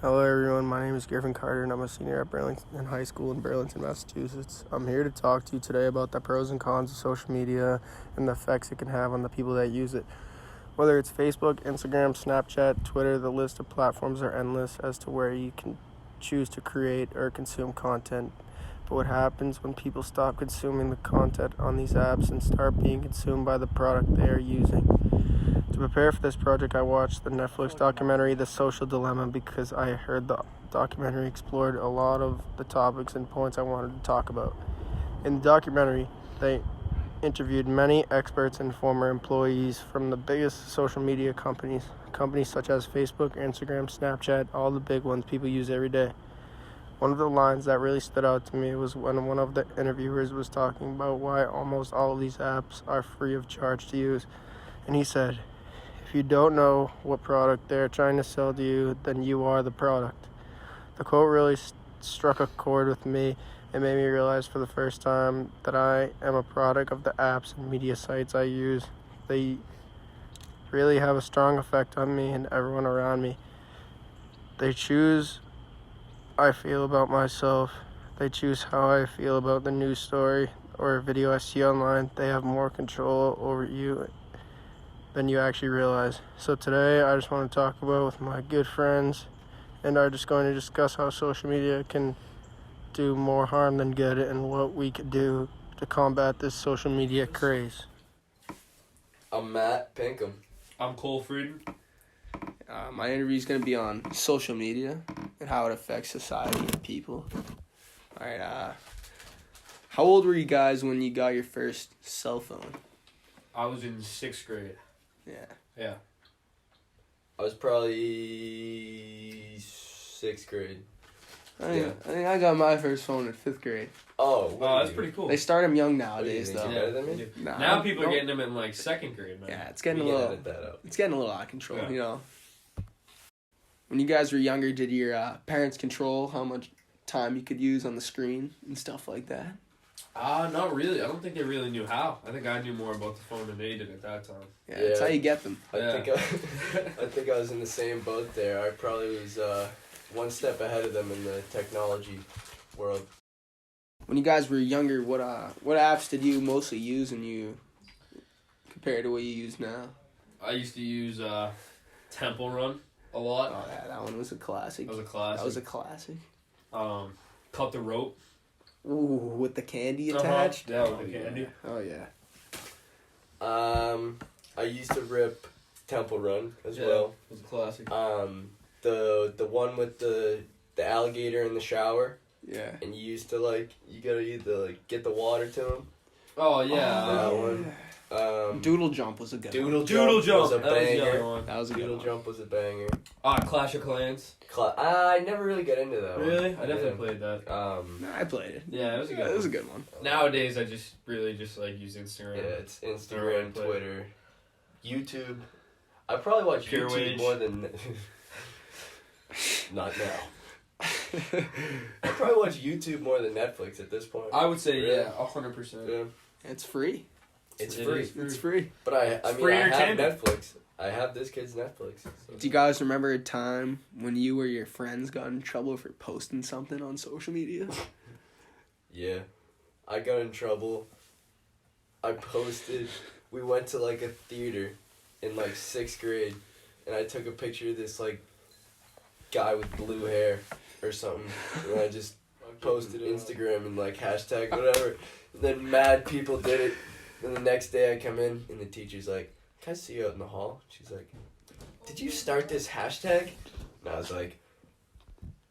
Hello everyone, my name is Griffin Carter and I'm a senior at Burlington High School in Burlington, Massachusetts. I'm here to talk to you today about the pros and cons of social media and the effects it can have on the people that use it. Whether it's Facebook, Instagram, Snapchat, Twitter, the list of platforms are endless as to where you can choose to create or consume content. But what happens when people stop consuming the content on these apps and start being consumed by the product they are using? To prepare for this project, I watched the Netflix documentary The Social Dilemma because I heard the documentary explored a lot of the topics and points I wanted to talk about. In the documentary, they interviewed many experts and former employees from the biggest social media companies such as Facebook, Instagram, Snapchat, all the big ones people use every day. One of the lines that really stood out to me was when one of the interviewers was talking about why almost all of these apps are free of charge to use. And he said, "If you don't know what product they're trying to sell to you, then you are the product." The quote really struck a chord with me and made me realize for the first time that I am a product of the apps and media sites I use. They really have a strong effect on me and everyone around me. They choose how I feel about myself. They choose how I feel about the news story or a video I see online. They have more control over you than you actually realize. So today I just want to talk about with my good friends and are just going to discuss how social media can do more harm than good and what we could do to combat this social media craze. I'm Matt Pinkham. I'm Cole Frieden. My interview is going to be on social media and how it affects society and people. All right, how old were you guys when you got your first cell phone? I was in 6th grade. Yeah. I was probably 6th grade. I think I got my first phone in 5th grade. Oh, That's pretty cool. They start them young What do you nowadays, think, though. you're better than me? Nah, Now people are don't- getting them in like 2nd grade, man. Yeah, it's getting a We can little. edit that out. It's getting a little out of control, Yeah. you know. When you guys were younger, did your parents control how much time you could use on the screen and stuff like that? Not really. I don't think they really knew how. I think I knew more about the phone than they did at that time. Yeah, that's how you get them. I think I was in the same boat there. I probably was one step ahead of them in the technology world. When you guys were younger, what apps did you mostly use and you compared to what you use now? I used to use Temple Run a lot. Oh, yeah, that one was a classic. That was a classic. That was a classic. Cut the Rope. Ooh, with the candy attached? Yeah, with the candy. Oh, yeah. I used to rip Temple Run as Yeah, well. it was a classic. The one with the alligator in the shower, Yeah. and you used to you gotta either get the water to him. Oh, yeah. That Oh, one. Doodle Jump was a good one. Doodle Doodle Jump was a Jump. That was the other banger. one. That was a good Doodle one. Jump was a banger. Clash of Clans. I never really got into that one. Really? I definitely Yeah. played that. Nah, I played it. Yeah, it was a good It was a one. good one. Nowadays, I just really just use Instagram. Yeah, it's Alright, Instagram, play. Twitter, YouTube. I probably watch Pure YouTube Wage. more than. Not now. I probably watch YouTube more than Netflix at this point. I would say, Really? yeah, 100%. Yeah. It's free. It's It free. is. It's free. But I It's mean, free I have entertainment. Netflix. I have this kid's Netflix. So. Do you guys remember a time when you or your friends got in trouble for posting something on social media? Yeah. I got in trouble. We went to a theater in 6th grade, and I took a picture of this guy with blue hair or something, and I just posted Instagram and hashtag whatever, and then mad people did it, and the next day I come in, and the teacher's like, "Can I see you out in the hall?" She's like, "Did you start this hashtag?" And I was like,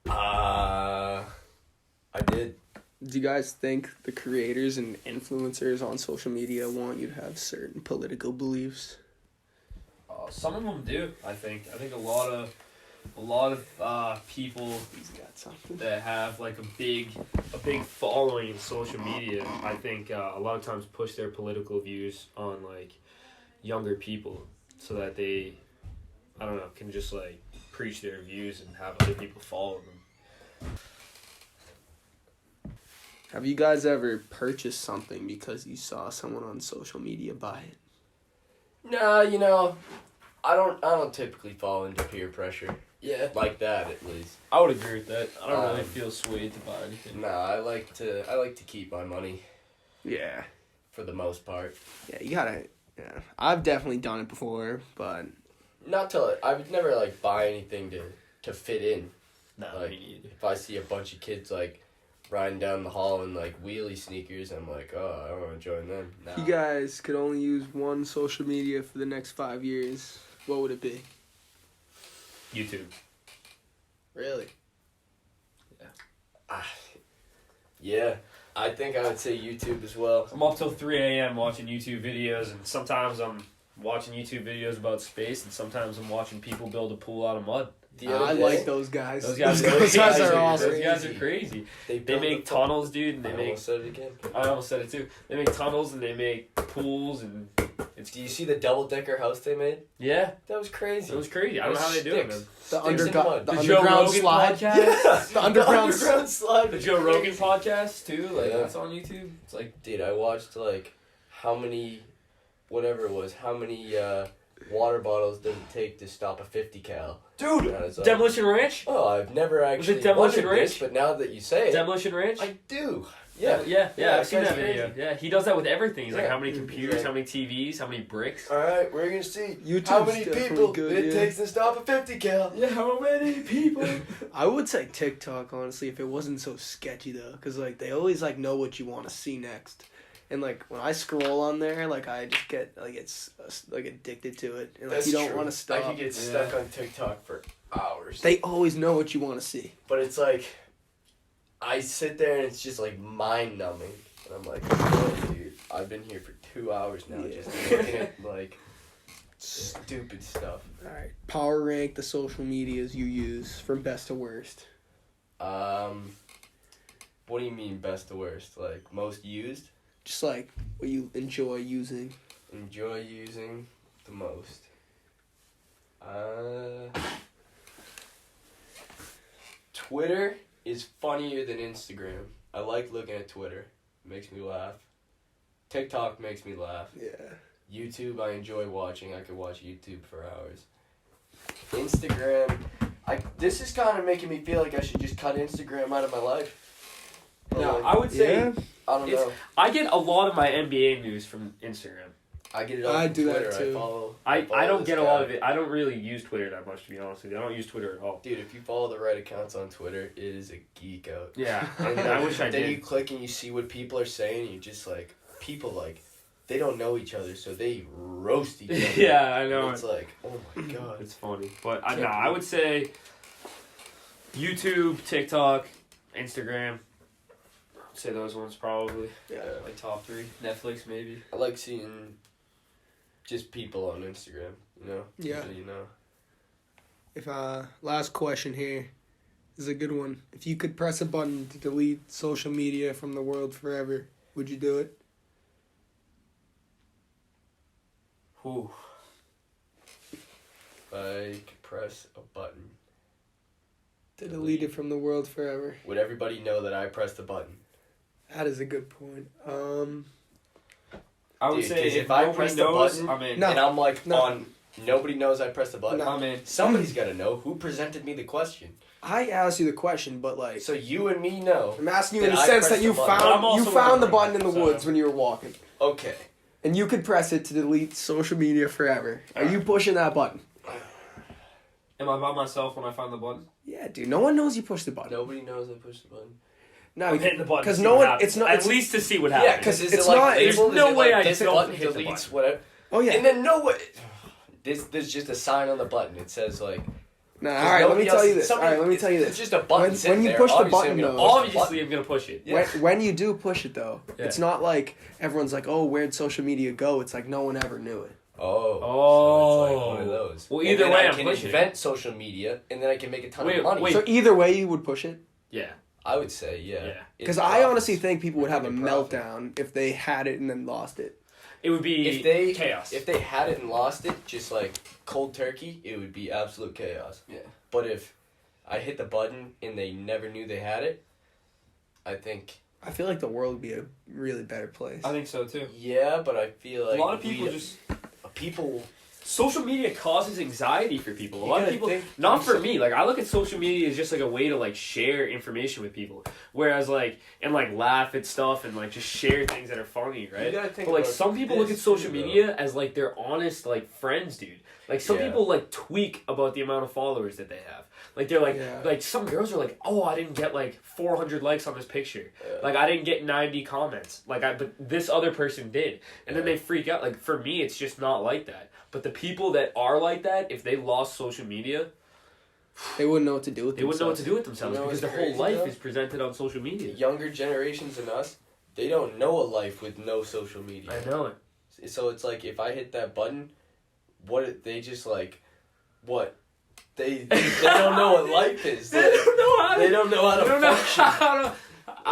I did. Do you guys think the creators and influencers on social media want you to have certain political beliefs? Some of them do. I think a lot of people He's got something. that have a big following in social media, I think a lot of times push their political views on younger people so that they, I don't know, can just preach their views and have other people follow them. Have you guys ever purchased something because you saw someone on social media buy it? No, I don't typically fall into peer pressure. Yeah, like that at least. I would agree with that. I don't really Um, feel swayed to buy anything. Nah, I like to keep my money Yeah. for the most part. Yeah, you gotta. Yeah, I've definitely done it before, but Not till I would never like buy anything to fit in. No, Like, me neither. if I see a bunch of kids like riding down the hall in like wheelie sneakers, I'm like, oh, I want to join them. Nah. if you guys could only use one social media for the next 5 years, what would it be? YouTube. Really? Yeah, I think I would say YouTube as well. I'm up till 3 a.m. watching YouTube videos, and sometimes I'm watching YouTube videos about space, and sometimes I'm watching people build a pool out of mud. The other I day- like those guys. Those guys, Those guys are awesome. Those guys are crazy. They They built make the- tunnels, dude, and I they make. almost said it again. I almost said it too. They make tunnels and they make pools, and Do you see the double-decker house they made? yeah, That was crazy. it was crazy. I don't know how they do it, man. The, Sticks under- and mud. the The Joe underground Rogan slide. podcast. Yeah, The underground slide. The was Joe Rogan crazy. podcast too, like Yeah. that's on YouTube. It's like Dude, I watched like how many, whatever it was, how many water bottles does it take to stop a 50 cal? dude, And I was like, Demolition Ranch. oh, I've never actually Demolition wondered this, Ranch? but now that you say it, Demolition Ranch. I do. Yeah. yeah. Yeah, I've seen that that guy's video. crazy. Yeah, he does that with everything. He's like, Yeah. how many computers, Right. how many TVs, how many bricks. All right, we're gonna see YouTube's how many definitely people good, it yeah. takes to stop a 50 cal. Yeah, how many people? I would say TikTok, honestly, if it wasn't so sketchy though, because like they always like know what you want to see next, and like when I scroll on there, like I just get like it's like addicted to it, and like That's you don't true. want to stop. I could get stuck on TikTok for hours. They always know what you want to see. But it's like, I sit there and it's just like mind numbing. And I'm like, oh, dude, I've been here for 2 hours now Yeah. just looking at like stupid stuff. All right, power rank the social medias you use from best to worst. What do you mean best to worst? Like most used? Just like what you enjoy using. Enjoy using the most. Twitter is funnier than Instagram. I like looking at Twitter. It makes me laugh. TikTok makes me laugh. Yeah. YouTube I enjoy watching. I could watch YouTube for hours. Instagram, this is kind of making me feel like I should just cut Instagram out of my life. But, No, like, I would say Yeah. I don't it's- know. I get a lot of my NBA news from Instagram. I get it on I do that Twitter. too. I follow don't this get a guy. lot of it. I don't really use Twitter that much, to be honest with you. I don't use Twitter at all. Dude, if you follow the right accounts on Twitter, it is a geek out. Yeah, And I wish I then you did. click and you see what people are saying, and you just like, people like, they don't know each other, so they roast each other. Yeah, I know. And it's like, oh my god. It's funny, but Can't I would say YouTube, TikTok, Instagram. I'd say those ones probably. Yeah. Like top 3. Netflix maybe. I like seeing just people on Instagram, you know? Yeah. So, you know. If last question here is a good one. If you could press a button to delete social media from the world forever, would you do it? Whew. If I could press a button, To delete it from the world forever. would everybody know that I pressed the button? That is a good point. I would Dude, say 'cause if if I nobody press the knows, button- I'm in. No. And I'm like, No. nobody knows I pressed the button. No. I'm in. Somebody's got to know who presented me the question. I asked you the question, but like So you and me know. I'm asking you in Did the I sense press that you the button? But I'm found also you found the wondering, button in the so- woods when you were walking, Okay. and you could press it to delete social media forever. Are you pushing that button? Am I by myself when I find the button? Yeah, dude. No one knows you pushed the button. Nobody knows I pushed the button. No, I'm hitting the button. because to see no what one. happens. It's not. At It's, least to see what happens. Yeah, because It's it's like not- there's labeled? no Is it way like I this don't button hit the deletes button. whatever. oh yeah. And then no way. There's just a sign on the button. It says like. Nah, all right. Let me tell you this. All right, let me tell you It's this. just a button. When sitting you there. push the Obviously, button, I'm gonna though- push the Obviously, button. I'm gonna push it. Yeah. When you do push it though, Yeah. it's not like everyone's like, "Oh, where'd social media go?" It's like no one ever knew it. Oh. Oh. So it's like one of those. Well, And either then way, I I'm can pushing it. invent social media, and then I can make a ton Wait, of money. wait. So either way, you would push it. Yeah. I would say, yeah. Yeah. It's Because I profits. honestly think people would have a It's profit. meltdown if they had it and then lost it. It would be If they chaos. If they had it and lost it, just like cold turkey, it would be absolute chaos. Yeah. But if I hit the button and they never knew they had it, I think I feel like the world would be a really better place. I think so too. yeah. But I feel like a lot of people we'd- just people social media causes anxiety for people. A lot of gotta people, think- not for me. Like I look at social media as just like a way to like share information with people, whereas like and like laugh at stuff and like just share things that are funny, right? You gotta think But like about some people look at this, social too, though. media as like their honest like friends, dude. Like some Yeah. people like tweak about the amount of followers that they have. Like they're like Yeah. like some girls are like, oh, I didn't get like 400 likes on this picture. Yeah. Like I didn't get 90 comments. But this other person did. And then Yeah. they freak out. Like for me it's just not like that. But the people that are like that, if they lost social media, They wouldn't know what to do with they wouldn't know what to themselves. do with themselves You know because their what's whole crazy, life though? is presented on social media. Younger generations than us, they don't know a life with no social media. I know it. So it's like if I hit that button, they just like, what? They don't know what life is. They don't know how to, They don't know how they to don't know function. how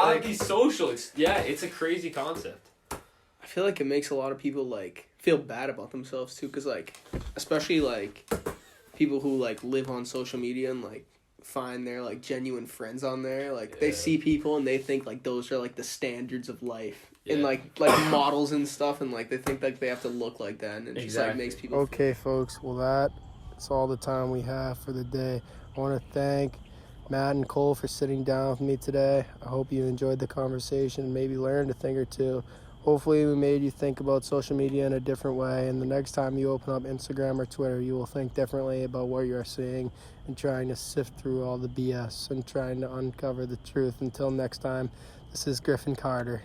to Like- be social. It's a crazy concept. I feel like it makes a lot of people like feel bad about themselves too, cause like, especially like people who like live on social media and like find their like genuine friends on there. Like they Yeah. see people and they think like those are like the standards of life and Yeah. like models and stuff, and like they think like they have to look like that, and it just like Exactly. makes people. Okay, folks. Well, that's all the time we have for the day. I want to thank Matt and Cole for sitting down with me today. I hope you enjoyed the conversation and maybe learned a thing or two. Hopefully, we made you think about social media in a different way. And the next time you open up Instagram or Twitter, you will think differently about what you're seeing and trying to sift through all the BS and trying to uncover the truth. Until next time, this is Griffin Carter.